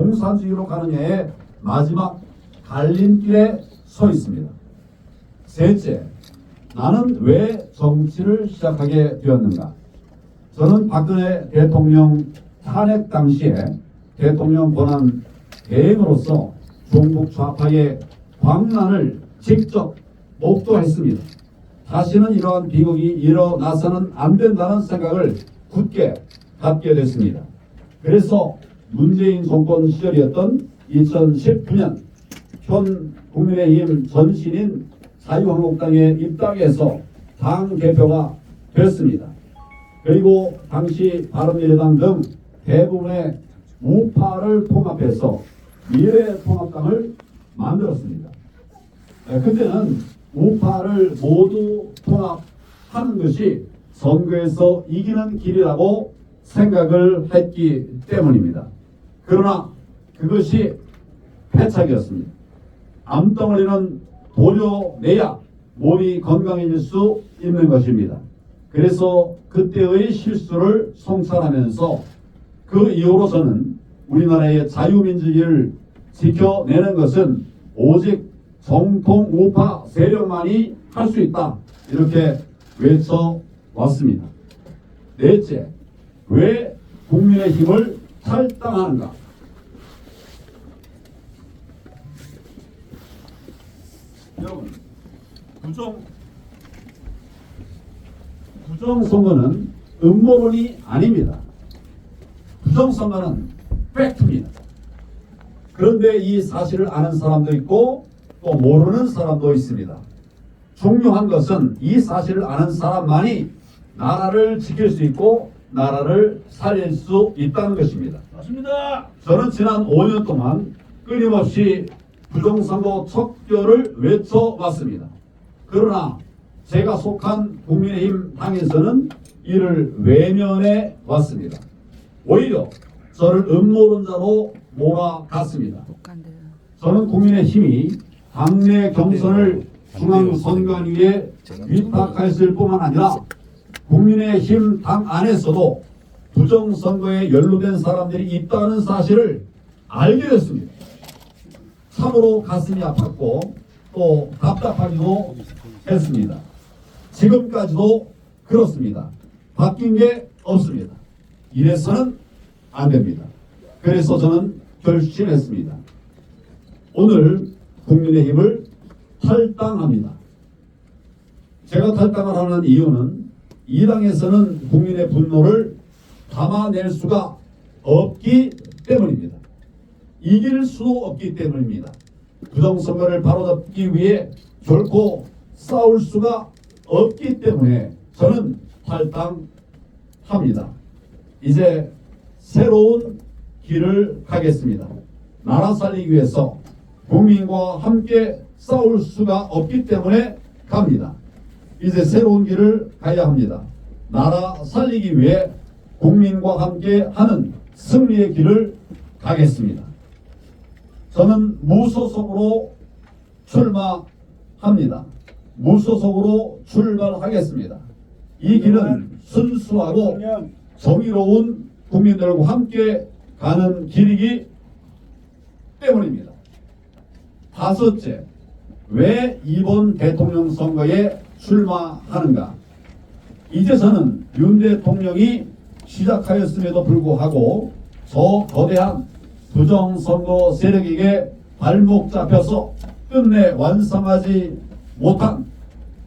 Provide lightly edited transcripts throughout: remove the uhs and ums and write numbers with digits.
공산주의로 가는 해의 마지막 갈림길에 서 있습니다. 셋째, 나는 왜 정치를 시작하게 되었는가? 저는 박근혜 대통령 탄핵 당시에 대통령 권한 대행으로서 종북 좌파의 광란을 직접 목도했습니다. 다시는 이러한 비극이 일어나서는 안 된다는 생각을 굳게 갖게 됐습니다. 그래서 문재인 정권 시절이었던 2019년 현 국민의힘 전신인 자유한국당에 입당해서 당 대표가 됐습니다. 그리고 당시 바른미래당 등 대부분의 우파를 통합해서 미래통합당을 만들었습니다. 그때는 우파를 모두 통합하는 것이 선거에서 이기는 길이라고 생각을 했기 때문입니다. 그러나 그것이 패착이었습니다. 암덩어리는 도려내야 몸이 건강해질 수 있는 것입니다. 그래서 그때의 실수를 성찰하면서 그 이후로 저는 우리나라의 자유민주주의를 지켜내는 것은 오직 정통 우파 세력만이 할 수 있다, 이렇게 외쳐왔습니다. 넷째, 왜 국민의힘을 탈당하는가? 여러분, 부정선거는 음모론이 아닙니다. 부정선거는 팩트입니다. 그런데 이 사실을 아는 사람도 있고 또 모르는 사람도 있습니다. 중요한 것은 이 사실을 아는 사람만이 나라를 지킬 수 있고 나라를 살릴 수 있다는 것입니다. 맞습니다. 저는 지난 5년 동안 끊임없이 부정선거 척결을 외쳐왔습니다. 그러나 제가 속한 국민의힘 당에서는 이를 외면해 왔습니다. 오히려 저를 음모론자로 몰아갔습니다. 저는 국민의힘이 당내 경선을 중앙선관위에 위탁했을 뿐만 아니라 국민의힘 당 안에서도 부정선거에 연루된 사람들이 있다는 사실을 알게 됐습니다. 참으로 가슴이 아팠고 또 답답하기도 했습니다. 지금까지도 그렇습니다. 바뀐 게 없습니다. 이래서는 안 됩니다. 그래서 저는 결심했습니다. 오늘 국민의힘을 탈당합니다. 제가 탈당을 하는 이유는 이 당에서는 국민의 분노를 담아낼 수가 없기 때문입니다. 이길 수도 없기 때문입니다. 부정선거를 바로잡기 위해 결코 싸울 수가 없기 때문에 저는 탈당합니다. 이제 새로운 길을 가겠습니다. 나라 살리기 위해서 국민과 함께 싸울 수가 없기 때문에 갑니다. 이제 새로운 길을 가야 합니다. 나라 살리기 위해 국민과 함께 하는 승리의 길을 가겠습니다. 저는 무소속으로 출마합니다. 무소속으로 출마하겠습니다. 이 길은 순수하고 정의로운 국민들과 함께 가는 길이기 때문입니다. 다섯째, 왜 이번 대통령 선거에 출마하는가? 이제 저는 윤 대통령이 시작하였음에도 불구하고 저 거대한 부정선거 세력에게 발목 잡혀서 끝내 완성하지 못한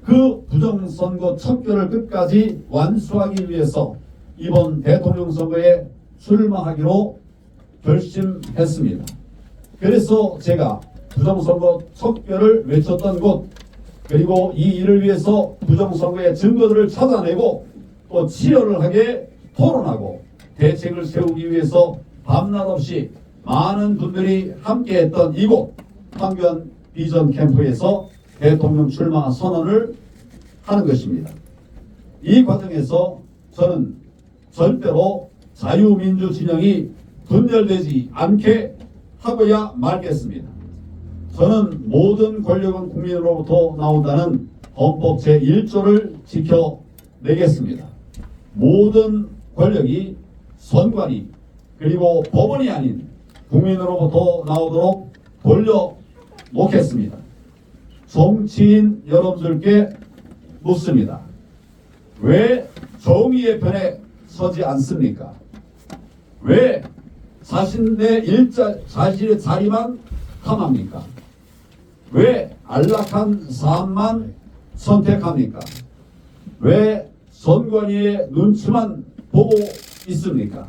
그 부정선거 척결을 끝까지 완수하기 위해서 이번 대통령 선거에 출마하기로 결심했습니다. 그래서 제가 부정선거 척결을 외쳤던 곳, 그리고 이 일을 위해서 부정선거의 증거들을 찾아내고 또 치열을 하게 토론하고 대책을 세우기 위해서 밤낮 없이 많은 분들이 함께했던 이곳 황교안 비전 캠프에서 대통령 출마 선언을 하는 것입니다. 이 과정에서 저는 절대로 자유민주 진영이 분열되지 않게 하고야 말겠습니다. 저는 모든 권력은 국민으로부터 나온다는 헌법 제1조를 지켜내겠습니다. 모든 권력이 선관위 그리고 법원이 아닌 국민으로부터 나오도록 돌려놓겠습니다. 정치인 여러분들께 묻습니다. 왜 정의의 편에 서지 않습니까? 왜 자신의 자신의 자리만 탐합니까? 왜 안락한 삶만 선택합니까? 왜 선관위의 눈치만 보고 있습니까?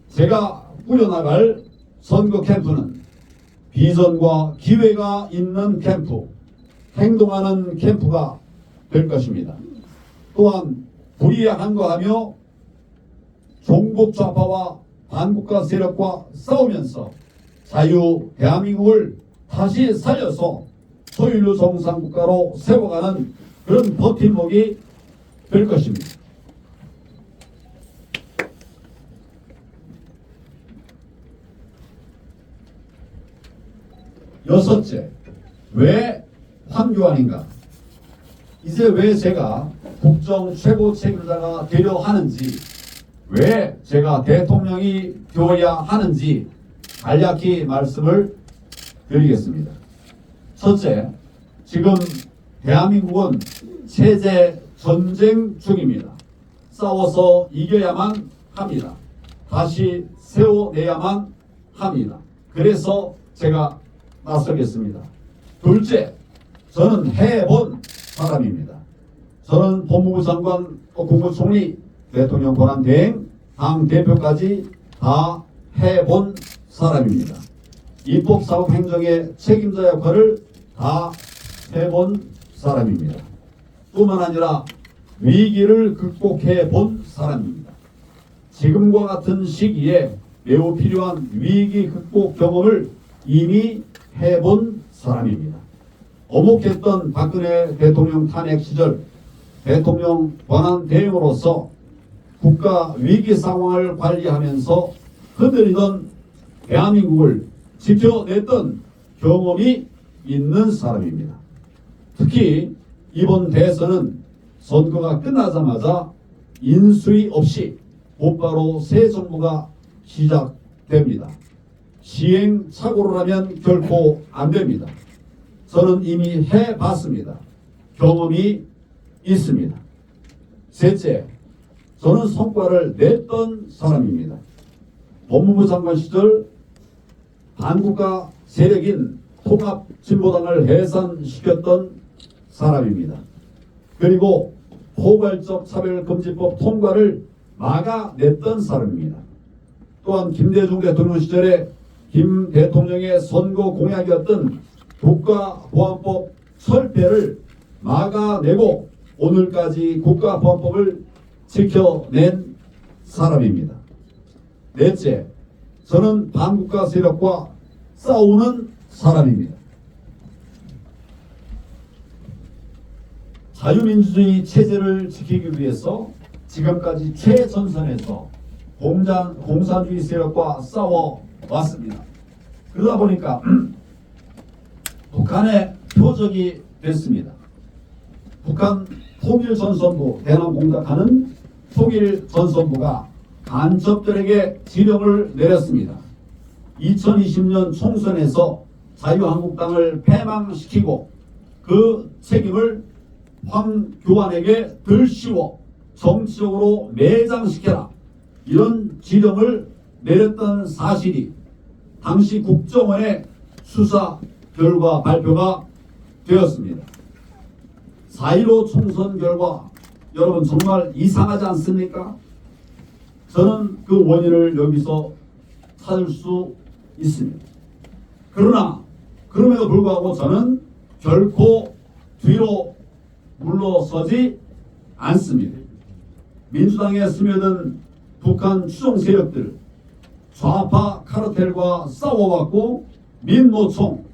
제가 꾸려나갈 선거 캠프는 비전과 기회가 있는 캠프, 행동하는 캠프가 될 것입니다. 또한 불이한거 하며 종북 좌파와 반국가 세력과 싸우면서 자유 대한민국을 다시 살려서 소유주 정상국가로 세워가는 그런 버팀목이 될 것입니다. 여섯째, 왜 황교안인가? 이제 왜 제가 국정 최고 책임자가 되려 하는지, 왜 제가 대통령이 되어야 하는지 간략히 말씀을 드리겠습니다. 첫째, 지금 대한민국은 체제 전쟁 중입니다. 싸워서 이겨야만 합니다. 다시 세워내야만 합니다. 그래서 제가 나서겠습니다. 둘째, 저는 해본 사람입니다. 저는 법무부 장관, 국무총리, 대통령 권한대행, 당대표까지 다 해본 사람입니다. 입법사법행정의 책임자 역할을 다 해본 사람입니다. 뿐만 아니라 위기를 극복해 본 사람입니다. 지금과 같은 시기에 매우 필요한 위기 극복 경험을 이미 해본 사람입니다. 어목했던 박근혜 대통령 탄핵 시절 대통령 권한 대행으로서 국가 위기 상황을 관리하면서 흔들리던 대한민국을 지켜냈던 경험이 있는 사람입니다. 특히 이번 대선은 선거가 끝나자마자 인수위 없이 곧바로 새 정부가 시작됩니다. 시행착오라면 결코 안 됩니다. 저는 이미 해봤습니다. 경험이 있습니다. 셋째, 저는 성과를 냈던 사람입니다. 법무부 장관 시절 반국가 세력인 통합진보당을 해산시켰던 사람입니다. 그리고 포괄적 차별금지법 통과를 막아냈던 사람입니다. 또한 김대중 대통령 시절에 김 대통령의 선거 공약이었던 국가보안법 철폐를 막아내고 오늘까지 국가보안법을 지켜낸 사람입니다. 넷째, 저는 반국가 세력과 싸우는 사람입니다. 자유민주주의 체제를 지키기 위해서 지금까지 최전선에서 공산주의 세력과 싸워왔습니다. 그러다 보니까 북한의 표적이 됐습니다. 북한 통일전선부, 대남 공작하는 통일전선부가 간첩들에게 지령을 내렸습니다. 2020년 총선에서 자유한국당을 패망시키고 그 책임을 황교안에게 들씌워 정치적으로 매장시켜라, 이런 지령을 내렸던 사실이 당시 국정원의 수사 결과 발표가 되었습니다. 4.15 총선 결과 여러분 정말 이상하지 않습니까? 저는 그 원인을 여기서 찾을 수 있습니다. 그러나 그럼에도 불구하고 저는 결코 뒤로 물러서지 않습니다. 민주당에 스며든 북한 추종 세력들, 좌파 카르텔과 싸워왔고 민노총,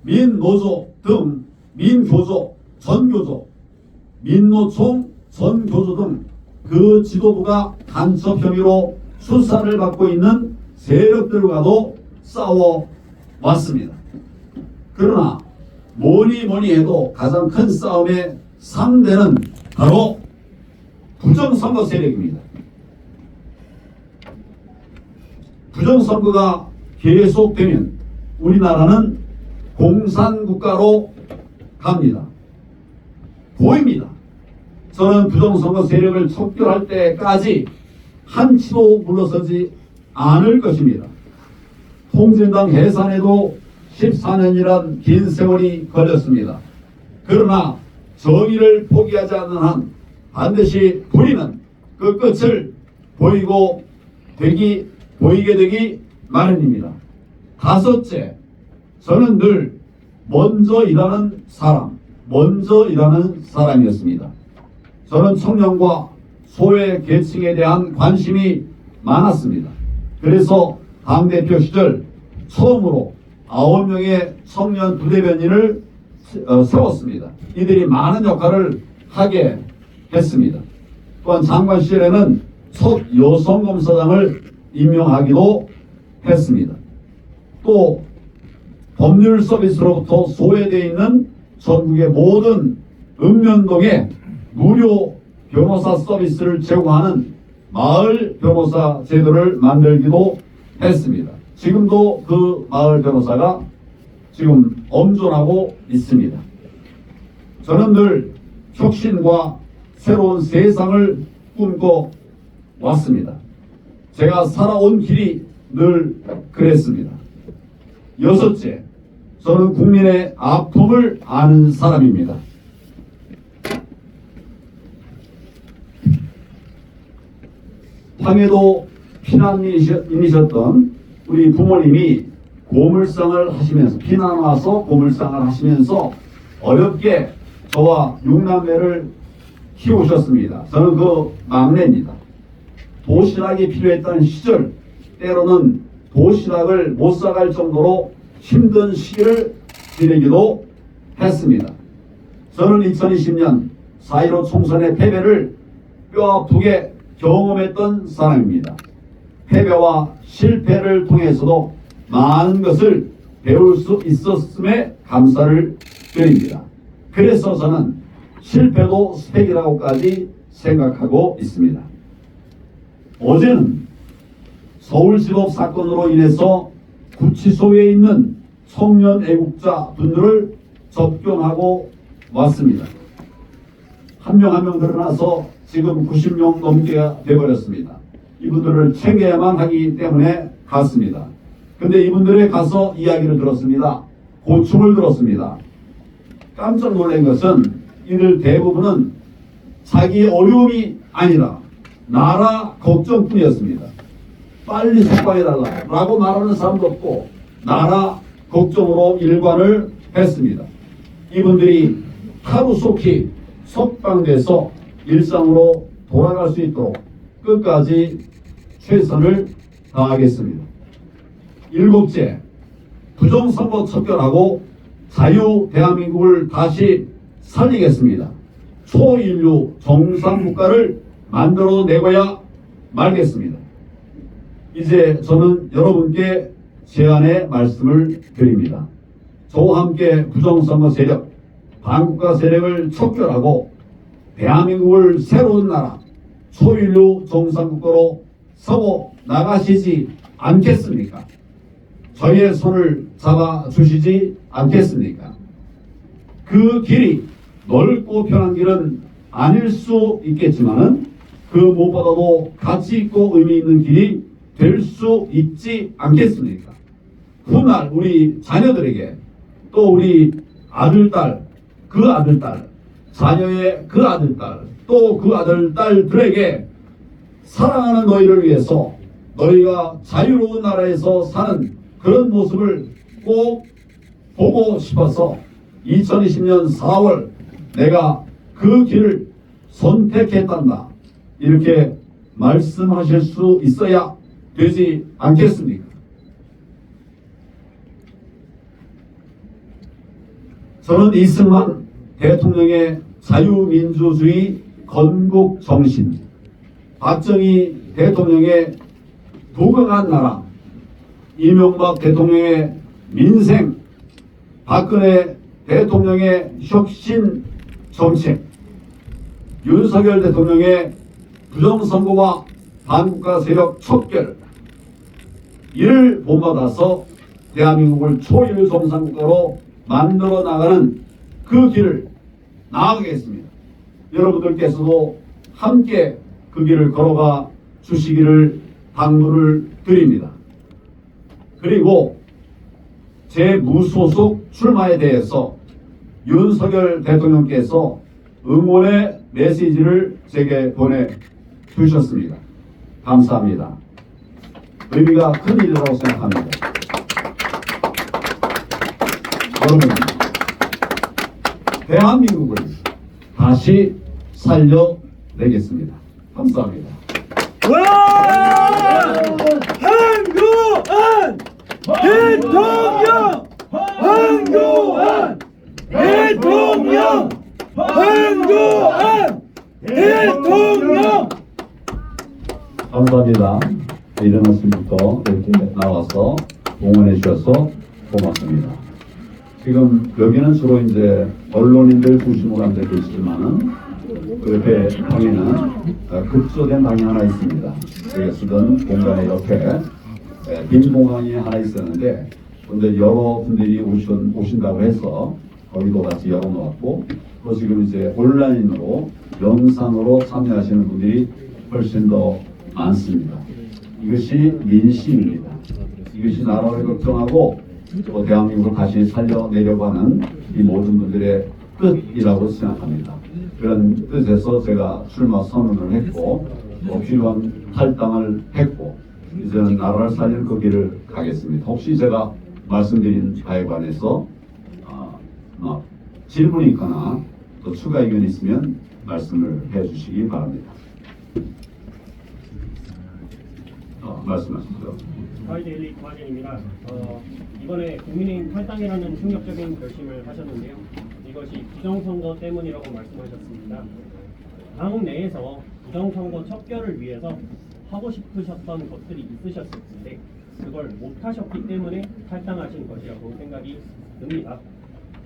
민노조 등 민교조, 전교조, 민노총, 전교조 등 그 지도부가 간첩 혐의로 수사를 받고 있는 세력들과도 싸워왔습니다. 그러나 뭐니 해도 가장 큰 싸움의 상대는 바로 부정선거 세력입니다. 부정선거가 계속되면 우리나라는 공산국가로 갑니다. 보입니다. 저는 부정선거 세력을 척결할 때까지 한치도 물러서지 않을 것입니다. 통진당 해산에도 14년이란 긴 세월이 걸렸습니다. 그러나 정의를 포기하지 않는 한 반드시 불의는 그 끝을 보이게 되기 마련입니다. 다섯째, 저는 늘 먼저 일하는 사람이었습니다. 저는 청년과 소외 계층에 대한 관심이 많았습니다. 그래서 당대표 시절 처음으로 9명의 청년 부대변인을 세웠습니다. 이들이 많은 역할을 하게 했습니다. 또한 장관 시절에는 첫 여성검사장을 임명하기도 했습니다. 또 법률 서비스로부터 소외되어 있는 전국의 모든 읍면동에 무료 변호사 서비스를 제공하는 마을 변호사 제도를 만들기도 했습니다. 지금도 그 마을 변호사가 지금 엄존하고 있습니다. 저는 늘 혁신과 새로운 세상을 꿈꿔 왔습니다. 제가 살아온 길이 늘 그랬습니다. 여섯째, 저는 국민의 아픔을 아는 사람입니다. 황해도 피난민이셨던 우리 부모님이 고물상을 하시면서, 피난 와서 고물상을 하시면서 어렵게 저와 6남매를 키우셨습니다. 저는 그 막내입니다. 도시락이 필요했던 시절, 때로는 도시락을 못 사갈 정도로 힘든 시기를 지내기도 했습니다. 저는 2020년 4.15 총선의 패배를 뼈아프게 경험했던 사람입니다. 패배와 실패를 통해서도 많은 것을 배울 수 있었음에 감사를 드립니다. 그래서 저는 실패도 스펙이라고까지 생각하고 있습니다. 어제는 서울지법 사건으로 인해서 구치소에 있는 청년 애국자 분들을 접견하고 왔습니다. 한 명 한 명 드러나서 지금 90명 넘게 되어버렸습니다. 이분들을 챙겨야만 하기 때문에 갔습니다. 근데 이분들에 가서 이야기를 들었습니다. 고충을 들었습니다. 깜짝 놀란 것은 이들 대부분은 자기 어려움이 아니라 나라 걱정뿐이었습니다. 빨리 석방해달라 라고 말하는 사람도 없고 나라 걱정으로 일관을 했습니다. 이분들이 하루속히 석방돼서 일상으로 돌아갈 수 있도록 끝까지 최선을 다하겠습니다. 일곱째, 부정선거 척결하고 자유 대한민국을 다시 살리겠습니다. 초인류 정상국가를 만들어내고야 말겠습니다. 이제 저는 여러분께 제안의 말씀을 드립니다. 저와 함께 부정선거 세력, 반국가 세력을 척결하고 대한민국을 새로운 나라, 초인류 정상국가로 서고 나가시지 않겠습니까? 저희의 손을 잡아주시지 않겠습니까? 그 길이 넓고 편한 길은 아닐 수 있겠지만은 그 무엇보다도 가치 있고 의미 있는 길이 될 수 있지 않겠습니까? 훗날 우리 자녀들에게 또 우리 아들딸, 그 아들딸, 자녀의 그 아들딸, 또 그 아들딸들에게 사랑하는 너희를 위해서 너희가 자유로운 나라에서 사는 그런 모습을 꼭 보고 싶어서 2020년 4월 내가 그 길을 선택했단다. 이렇게 말씀하실 수 있어야 되지 않겠습니까? 저는 이승만 대통령의 자유민주주의 건국 정신, 박정희 대통령의 도강한 나라, 이명박 대통령의 민생, 박근혜 대통령의 혁신 정책, 윤석열 대통령의 부정선거와 반국가 세력 척결, 이를 본받아서 대한민국을 초일 정상국가로 만들어 나가는 그 길을 나아가겠습니다. 여러분들께서도 함께 그 길을 걸어가 주시기를 당부를 드립니다. 그리고 제 무소속 출마에 대해서 윤석열 대통령께서 응원의 메시지를 제게 보내주셨습니다. 감사합니다. 의미가 큰 일이라고 생각합니다. 여러분, 대한민국을 다시 살려내겠습니다. 감사합니다. 황교안 대통령! 황교안 대통령! 황교안 대통령! 감사합니다. 이른 아침부터 이렇게 나와서 응원해 주셔서 고맙습니다. 지금 여기는 주로 이제 언론인들 중심으로 앉아 계시지만은 그 옆에 방에는 급조된 방이 하나 있습니다. 저희가 쓰던 공간에 옆에 빈 공간이 하나 있었는데 근데 여러분들이 오신다고 해서 거기도 같이 열어놓았고 또 지금 이제 온라인으로 영상으로 참여하시는 분들이 훨씬 더 많습니다. 이것이 민심입니다. 이것이 나라를 걱정하고 또 대한민국을 다시 살려내려고 하는 이 모든 분들의 뜻이라고 생각합니다. 그런 뜻에서 제가 출마 선언을 했고 또 필요한 탈당을 했고 이제는 나라를 살리는 그 길을 가겠습니다. 혹시 제가 말씀드린 바에 관해서 질문이 있거나 또 추가 의견이 있으면 말씀을 해주시기 바랍니다. 말씀하십시오. 가이데일리 과진입니다. 이번에 국민의힘 탈당이라는 충격적인 결심을 하셨는데요. 이것이 부정선거 때문이라고 말씀하셨습니다. 당 내에서 부정선거 척결을 위해서 하고 싶으셨던 것들이 있으셨을 텐데 그걸 못하셨기 때문에 탈당하신 것이라고 생각이 듭니다.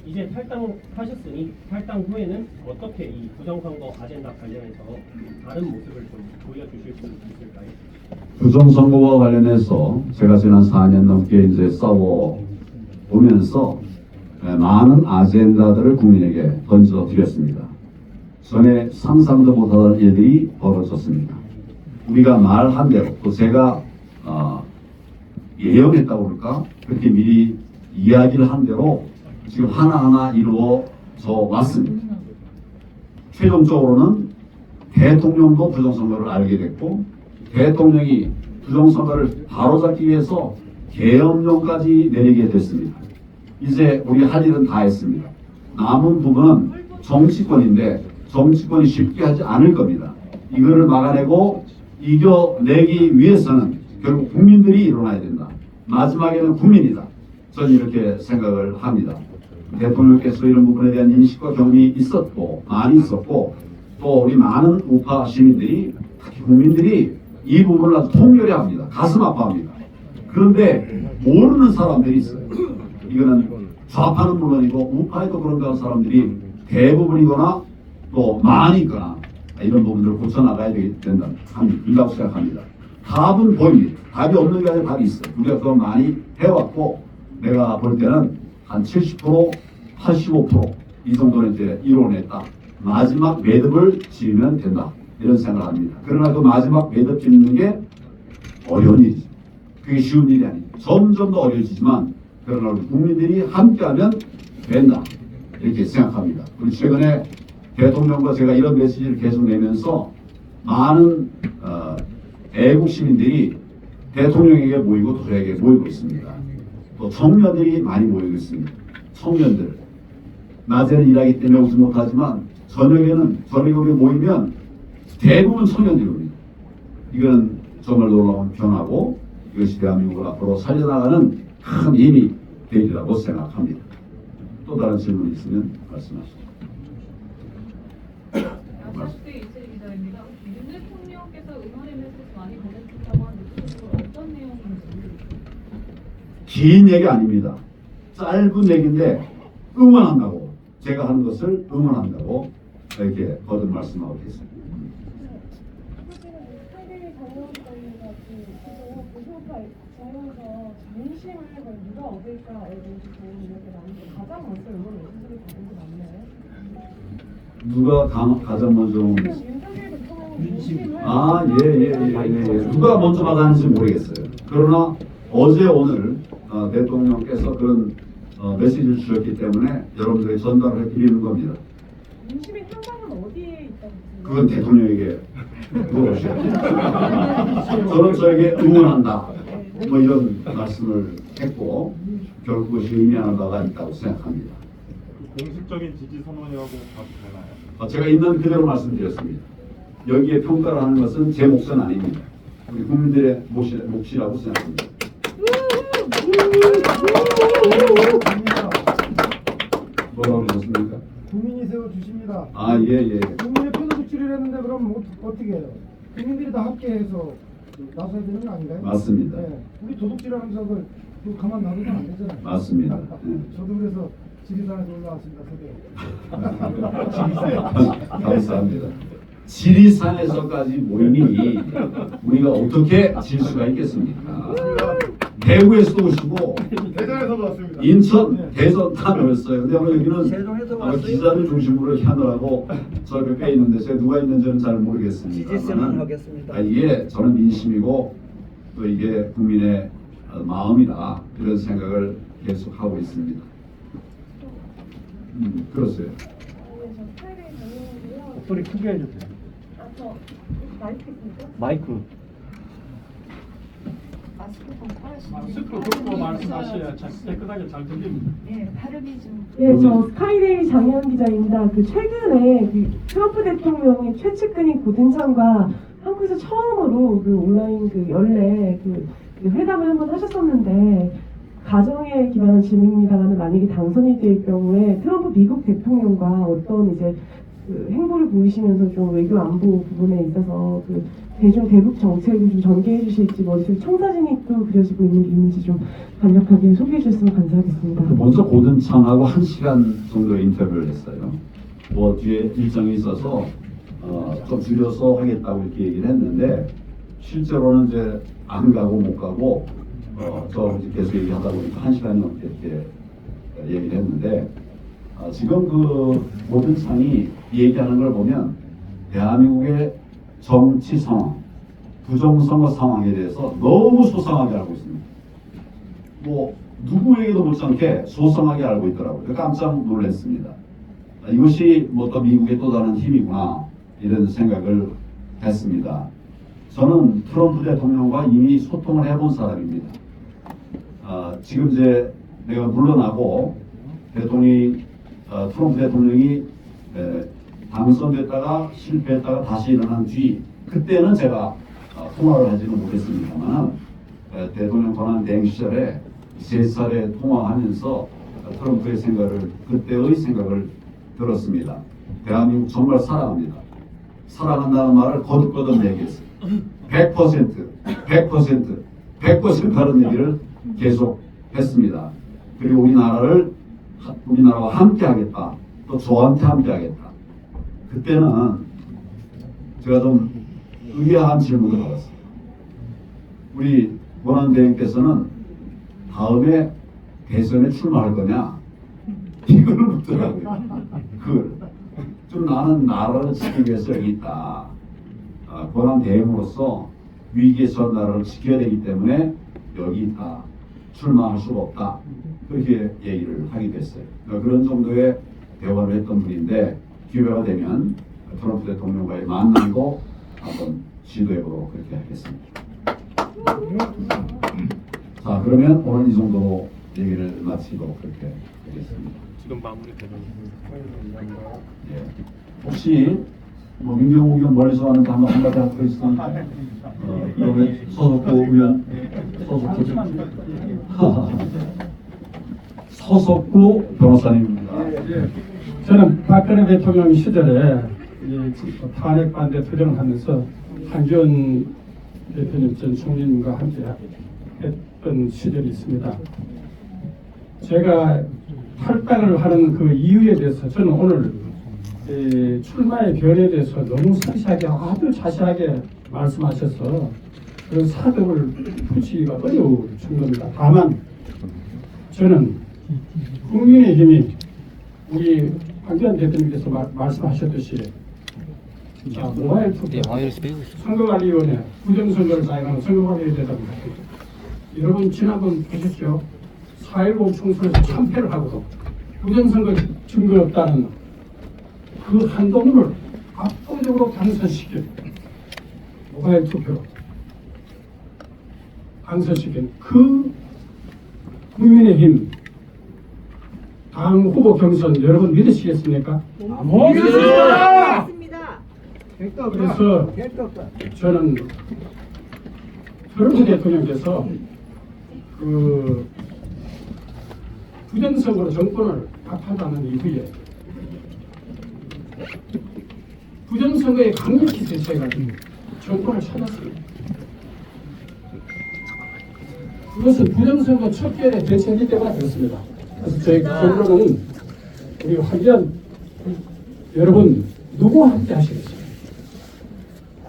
이제 탈당하셨으니 탈당 후에는 어떻게 이 부정선거 아젠다 관련해서 다른 모습을 좀 보여주실 수 있을까요? 부정선거와 관련해서 제가 지난 4년 넘게 이제 싸워 보면서 많은 아젠다들을 국민에게 던져 드렸습니다. 전에 상상도 못하던 일들이 벌어졌습니다. 우리가 말한 대로 또 제가 예언했다고 그럴까? 그렇게 미리 이야기를 한 대로 지금 하나하나 이루어져 왔습니다. 최종적으로는 대통령도 부정선거를 알게 됐고 대통령이 부정선거를 바로잡기 위해서 계엄령까지 내리게 됐습니다. 이제 우리 할 일은 다 했습니다. 남은 부분은 정치권인데 정치권이 쉽게 하지 않을 겁니다. 이거를 막아내고 이겨내기 위해서는 결국 국민들이 일어나야 된다. 마지막에는 국민이다. 저는 이렇게 생각을 합니다. 대통령께서 이런 부분에 대한 인식과 경험이 있었고 많이 있었고 또 우리 많은 우파 시민들이 특히 국민들이 이 부분을 아주 통렬히 합니다. 가슴 아파합니다. 그런데 모르는 사람들이 있어요. 이거는 좌파는 물론이고 우파에도 그런가 사람들이 대부분이거나 또 많이 있거나 이런 부분들을 고쳐나가야 된다고 생각합니다. 답은 보입니다. 답이 없는 게 아니라 답이 있어요. 우리가 그걸 많이 해왔고 내가 볼 때는 한 70%, 85% 이 정도는 이제 이뤄냈다. 마지막 매듭을 지으면 된다. 이런 생각을 합니다. 그러나 그 마지막 매듭 짓는 게 어려운 일이죠. 그게 쉬운 일이 아니에요. 점점 더 어려워지지만 그러나 우리 국민들이 함께하면 된다. 이렇게 생각합니다. 그리고 최근에 대통령과 제가 이런 메시지를 계속 내면서 많은 애국 시민들이 대통령에게 모이고 또 저에게 모이고 있습니다. 또 청년들이 많이 모이고 있습니다. 청년들. 낮에는 일하기 때문에 오지 못하지만 저녁에 모이면 대부분 청년들입니다. 이건 정말 놀라운 변화고 이것이 대한민국을 앞으로 살려나가는 큰 힘이 되리라고 생각합니다. 또 다른 질문이 있으면 말씀하시죠. 아시다시피 이채리 기자입니다. 윤 대통령께서 응원의 메시지 많이 보내셨다고 하는데 어떤 내용인지 긴 얘기 아닙니다. 짧은 얘기인데 응원한다고 제가 하는 것을 응원한다고 이렇게 거듭 말씀하고 있습니다. 사실은 8일 강요까지가 그래서 고소가 관련해서 민심을 누가 얻을까에 대해서 좋은 이야기가 나오는데 가장 먼저 이걸 어디서 받은 게 맞나요? 누가 가장 먼저 윤석열 대통령 민심을 누가 먼저 받았는지 모르겠어요. 그러나 어제 오늘 대통령께서 그런 메시지를 주셨기 때문에 여러분들에게 전달을 해드리는 겁니다. 민심의 향방은 어디에 있다고 보세요? 그건 대통령에게 물어보셔야죠. 저는 저에게 응원한다. 뭐 이런 말씀을 했고 결국 그것이 의미하는 바가 있다고 생각합니다. 공식적인 지지 선언이라고 봐도 되나요? 제가 있는 그대로 말씀드렸습니다. 여기에 평가를 하는 것은 제 몫은 아닙니다. 우리 국민들의 몫이라고 생각합니다. 뭐라고 그러셨습니까? 국민이 세워주십니다. 예. 국민의 표도 질의를 했는데 그럼 어떻게 해요? 국민들이 다 함께해서 나서야 되는 거 아닌가요? 맞습니다. 네. 우리 도둑질하는 적을 가만 놔두면 안 되잖아요. 맞습니다. 네. 저도 그래서 지리산에서 올라왔습니다. 새벽에. 감사합니다. 지리산에서까지 모이니 우리가 어떻게 질 수가 있겠습니까? 대구에서도 오시고 대전에서도 왔습니다. 인천, 대전 다 모였어요. 근데 아마 여기는 아마 기자들 중심으로 하느라고 저희 꽤 있는데 제가 누가 있는지는 잘 모르겠습니다. 이게 저는 민심이고 또 이게 국민의 마음이다 이런 생각을 계속 하고 있습니다. 그렇어요. 저 스타일의 강의인데요. 목소리 크게 해주세요. 저 마이크 있습니까? 마이크. 마스크 좀 깔으시면 마스크로 듣고 말씀하셔야 깨끗하게 잘 들립니다. 네, 발음이 좀. 네, 저 스카이데이 장혜연 기자입니다. 최근에 트럼프 대통령의 최측근인 고든창과 한국에서 처음으로 온라인 연례 회담을 한번 하셨었는데 가정에 기반한 질문입니다만 만약에 당선이 될 경우에 트럼프 미국 대통령과 어떤 행보를 보이시면서 좀 외교 안보 부분에 있어서 대북 정책을 좀 전개해 주실지 머릿속에 청사진이 또 그려지고 있는 게 있는지 좀 간략하게 소개해 주셨으면 감사하겠습니다. 먼저 고든창하고 1시간 정도 인터뷰를 했어요. 뭐 뒤에 일정이 있어서 좀 줄여서 하겠다고 이렇게 얘기를 했는데 실제로는 이제 안 가고 못 가고 저 계속 얘기하다 보니까 1시간이 넘게 이렇게 얘기를 했는데 지금 고든창이 얘기하는 걸 보면 대한민국의 정치 상황, 부정선거 상황에 대해서 너무 소상하게 알고 있습니다. 뭐 누구에게도 못지않게 소상하게 알고 있더라고요. 깜짝 놀랐습니다. 이것이 뭐 또 미국의 또 다른 힘이구나 이런 생각을 했습니다. 저는 트럼프 대통령과 이미 소통을 해본 사람입니다. 지금 이제 내가 물러나고 트럼프 대통령이 당선됐다가 실패했다가 다시 일어난 뒤 그때는 제가 통화를 하지는 못했습니다만 대통령 권한 대행 시절에 3차례 통화하면서 트럼프의 그때의 생각을 들었습니다. 대한민국 정말 사랑합니다. 사랑한다는 말을 거듭거듭 얘기했어요. 100% 하는 얘기를 계속 했습니다. 그리고 우리나라와 함께 하겠다. 또 저한테 함께 하겠다. 그때는 제가 좀 의아한 질문을 받았어요. 우리 권한대행께서는 다음에 대선에 출마할 거냐? 이걸 묻더라고요. 좀 나는 나라를 지키기 위해서 여기 있다. 권한대행으로서 위기에 처한 나라를 지켜야 되기 때문에 여기 있다. 출마할 수가 없다. 그렇게 얘기를 하게 됐어요. 그런 정도의 대화를 했던 분인데 기회가 되면 트럼프 대통령과의 만남도 한번 시도해보도록 그렇게 하겠습니다. 자, 그러면 오늘 이 정도로 얘기를 마치도록 그렇게 하겠습니다. 지금 마무리되는 예. 혹시 뭐 민경호 의원 멀리서 왔는데 한마디 하고 있으니까 여기 서석구 의원 서석구 변호사님입니다. 저는 박근혜 대통령 시절에 탄핵 반대 투쟁을 하면서 한기원 대표님 전 총리님과 함께 했던 시절이 있습니다. 제가 탈당을 하는 그 이유에 대해서 저는 오늘 출마의 변에 대해서 너무 상세하게 아주 자세하게 말씀하셔서 그 사득을 붙이기가 어려울 정도입니다. 다만 저는 국민의힘이 우리 황교안 대표님께서 말씀하셨듯이 자, 모바일 투표 선거관리위원회 부정선거를 사용하는 선거관리에 대해서 여러분 지난번 보셨죠? 4.19 총선에서 참패를 하고도 부정선거 증거 없다는 그 한동훈을 압도적으로 당선시킨 모바일 투표로 당선시킨 그 국민의힘 당 후보 경선 여러분 믿으시겠습니까? 믿으십니다. 그래서 저는 트럼프 대통령께서 그 부정선거로 정권을 박탈하는 이후에 부정선거에 강력히 대처해가지고 정권을 찾았습니다. 그것은 부정선거 척결에 대처하기 때문에 그렇습니다. 그래서 저희 결론은 우리 황교안 여러분 누구와 함께 하시겠어요?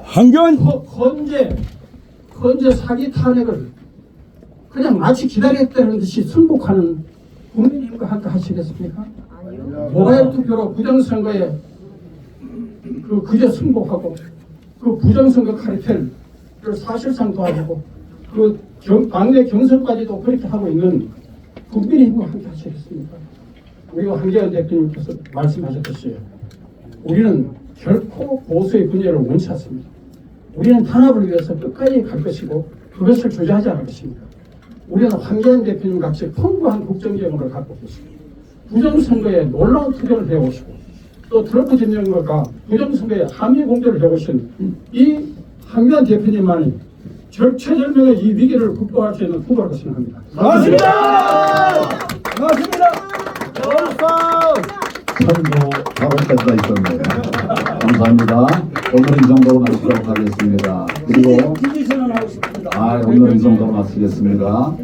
황교안 헌재 사기 탄핵을 그냥 마치 기다렸다는 듯이 승복하는 국민님과 함께 하시겠습니까? 모바일 투표로 부정선거에 그저 승복하고 그 부정선거 카르텔을 사실상 도와주고 당내 경선까지도 그렇게 하고 있는 국민의힘과 함께 하시겠습니까? 우리가 황교안 대표님께서 말씀하셨듯이 우리는 결코 보수의 분열을 원치 않습니다. 우리는 단합을 위해서 끝까지 갈 것이고 그것을 주저하지 않을 것입니다. 우리는 황교안 대표님 같이 풍부한 국정경험을 갖고 있습니다. 부정선거에 놀라운 투쟁을 해오시고 또 트럼프 대통령과 부정선거에 함의 공조를 해오신 이 황교안 대표님만이 절체절명의 이 위기를 극복할 수 있는 후보라고 생각합니다. 맞습니다. 맞습니다. 참고 발언까지 다 있었네요. 감사합니다. 오늘은 이 정도로 마치도록 하겠습니다. 그리고 오늘은 이 정도로 마치겠습니다.